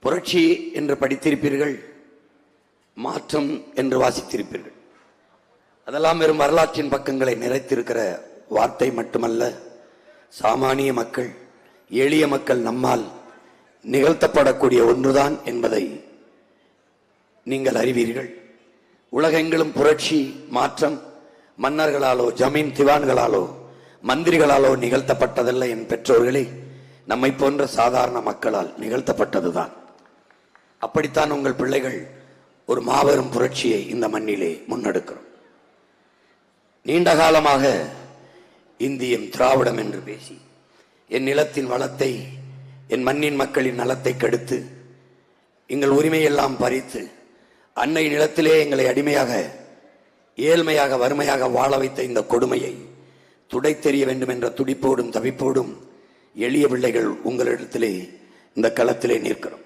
புரட்சி என்று படித்திருப்பீர்கள், மாற்றம் என்று வாசித்திருப்பீர்கள். அதெல்லாம் வெறும் வரலாற்றின் பக்கங்களை நிறைத்திருக்கிற வார்த்தை மட்டுமல்ல, சாமானிய மக்கள், எளிய மக்கள் நம்மால் நிகழ்த்தப்படக்கூடிய ஒன்றுதான் என்பதை நீங்கள் அறிவீர்கள். உலகெங்கிலும் புரட்சி, மாற்றம் மன்னர்களாலோ, ஜமீன் திவான்களாலோ, மந்திரிகளாலோ நிகழ்த்தப்பட்டதல்ல. என் பெற்றோர்களே, நம்மை போன்ற சாதாரண மக்களால் நிகழ்த்தப்பட்டதுதான். அப்படித்தான் உங்கள் பிள்ளைகள் ஒரு மாபெரும் புரட்சியை இந்த மண்ணிலே முன்னெடுக்கிறோம். நீண்ட காலமாக இந்தியம், திராவிடம் என்று பேசி என் நிலத்தின் வளத்தை, என் மண்ணின் மக்களின் நலத்தை கெடுத்து, எங்கள் உரிமையெல்லாம் பறித்து, அன்னை நிலத்திலே எங்களை அடிமையாக, ஏழ்மையாக, வறுமையாக வாழ வைத்த இந்த கொடுமையை துடைத்தெறிய வேண்டும் என்ற துடிப்போடும் தவிப்போடும் எளிய பிள்ளைகள் உங்களிடத்திலே இந்த களத்திலே நிற்கிறோம்.